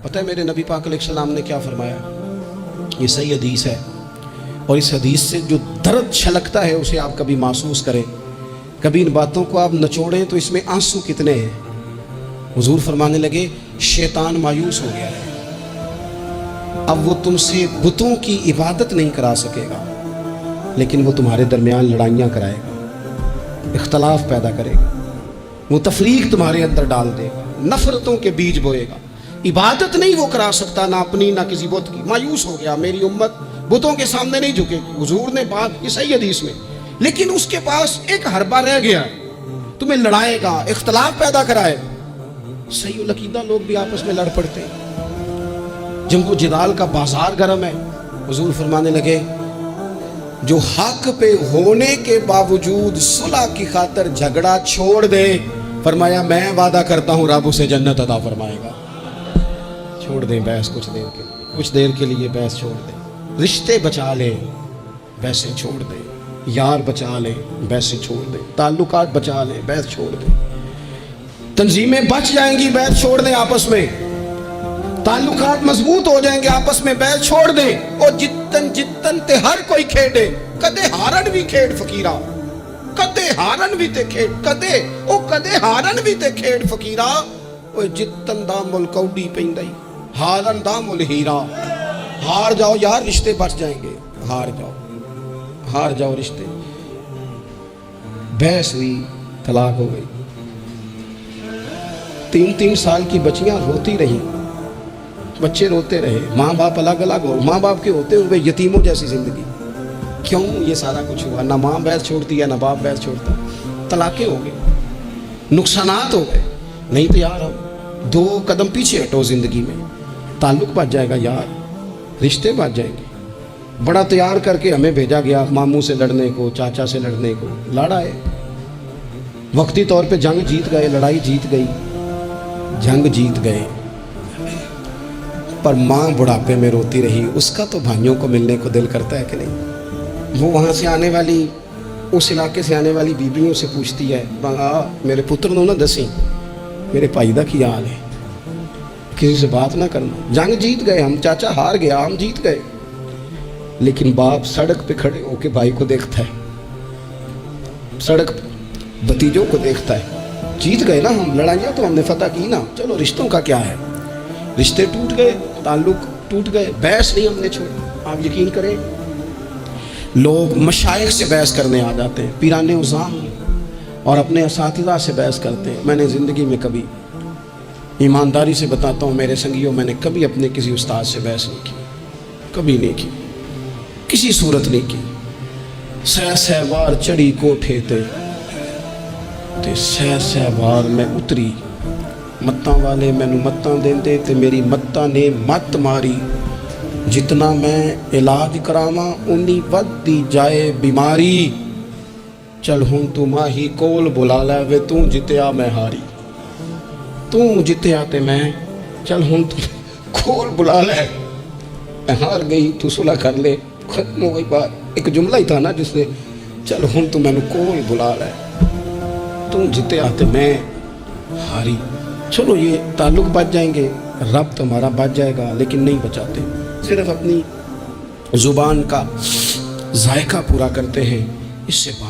پتہ ہے میرے نبی پاک علیہ السلام نے کیا فرمایا؟ یہ صحیح حدیث ہے، اور اس حدیث سے جو درد چھلکتا ہے اسے آپ کبھی محسوس کریں، کبھی ان باتوں کو آپ نچوڑیں تو اس میں آنسو کتنے ہیں۔ حضور فرمانے لگے شیطان مایوس ہو گیا ہے، اب وہ تم سے بتوں کی عبادت نہیں کرا سکے گا، لیکن وہ تمہارے درمیان لڑائیاں کرائے گا، اختلاف پیدا کرے گا، وہ تفریق تمہارے اندر ڈال دے گا، نفرتوں کے بیج بوئے گا۔ عبادت نہیں وہ کرا سکتا، نہ اپنی نہ کسی بت کی۔ مایوس ہو گیا، میری امت بتوں کے سامنے نہیں جھکے گی۔ حضور نے بات کی صحیح حدیث میں، لیکن اس کے پاس ایک حربہ رہ گیا، تمہیں لڑائے گا، اختلاف پیدا کرائے گا۔ صحیح العقیدہ لوگ بھی آپس میں لڑ پڑتے ہیں، جنگ و جدال کا بازار گرم ہے۔ حضور فرمانے لگے جو حق پہ ہونے کے باوجود صلح کی خاطر جھگڑا چھوڑ دے، فرمایا میں وعدہ کرتا ہوں رب اسے جنت عطا فرمائے گا۔ چھوڑ دیں بحث کچھ دیر کے لیے بحث چھوڑ دیں، رشتے بچا لیں بحثیں چھوڑ دیں، یار بچا لیں بحثیں چھوڑ دیں، تعلقات بچا لیں بحث چھوڑ دیں، تنظیمیں بچ جائیں گی بحث چھوڑ دیں، آپس میں تعلقات مضبوط ہو جائیں گے، آپس میں بحث چھوڑ دیں۔ اور جتن تے ہر کوئی کھیڑے، کدے ہارن بھی کھیڑ فقیرہ، کدے ہارن بھی تے کھیڑ، کدے ہارن بھی تے کھیڑ فقیرہ، اوے جتن دا مل کوڈی پیندائی، ہارن دا مل ہیرا۔ ہار جاؤ یار رشتے بچ جائیں گے، ہار جاؤ رشتے۔ بحث ہوئی، طلاق ہو گئی، 3 سال کی بچیاں روتی رہی، بچے روتے رہے، ماں باپ الگ الگ ہو، ماں باپ کے ہوتے ہوئے یتیموں جیسی زندگی۔ کیوں یہ سارا کچھ ہوا؟ نہ ماں بحث چھوڑتی ہے نہ باپ بحث چھوڑتا، طلاقیں ہو گئے، نقصانات ہو گئے۔ نہیں تو یار اب 2 قدم پیچھے ہٹو زندگی میں، تعلق بچ جائے گا یار، رشتے بچ جائیں گے۔ بڑا تیار کر کے ہمیں بھیجا گیا ماموں سے لڑنے کو، چاچا سے لڑنے کو، لڑا ہے، وقتی طور پہ جنگ جیت گئے، لڑائی جیت گئی، جنگ جیت گئے، پر ماں بڑھاپے میں روتی رہی۔ اس کا تو بھائیوں کو ملنے کو دل کرتا ہے کہ نہیں؟ وہ وہاں سے آنے والی، اس علاقے سے آنے والی بیبیوں سے پوچھتی ہے میرے پتر نو نہ دسی میرے بھائی دا کی حال ہے، کسی سے بات نہ کرنا۔ جنگ جیت گئے ہم، چاچا ہار گیا، ہم جیت گئے، لیکن باپ سڑک پہ کھڑے ہو کے بھائی کو دیکھتا ہے، سڑک بھتیجوں کو دیکھتا ہے۔ جیت گئے نا ہم، لڑائیاں تو ہم نے فتح کی نا، چلو رشتوں کا کیا ہے؟ رشتے ٹوٹ گئے، تعلق ٹوٹ گئے، بحث نہیں ہم نے چھوڑی۔ آپ یقین کریں لوگ مشائخ سے بحث کرنے آ جاتے ہیں، پیران عظام اور اپنے اساتذہ سے بحث کرتے ہیں۔ میں نے زندگی میں کبھی، ایمانداری سے بتاتا ہوں میرے سنگیوں، میں نے کبھی اپنے کسی استاد سے بحث نہیں کی، کبھی نہیں کی، کسی صورت نہیں کی۔ سہ وار چڑھی کوٹھے تے سہ وار میں اتری، متاں والے مینو متاں دیندے تے میری متاں نے مت ماری، جتنا میں علاج کراواں اُنی ودی جائے بیماری، چل ہوں تو ماہی کول بلا لے وے تو جتیا میں ہاری، تو جتیا تے میں، چل ہوں تو کول بلا لے، میں ہار گئی تو صلح کر لے، ختم ہو گئی بات۔ ایک جملہ ہی تھا نا جس نے چل ہوں تو میں نے کول بلا لے، تو جتیا تے میں ہاری۔ چلو یہ تعلق بچ جائیں گے، رب تمہارا بچ جائے گا، لیکن نہیں بچاتے، صرف اپنی زبان کا ذائقہ پورا کرتے ہیں، اس سے بات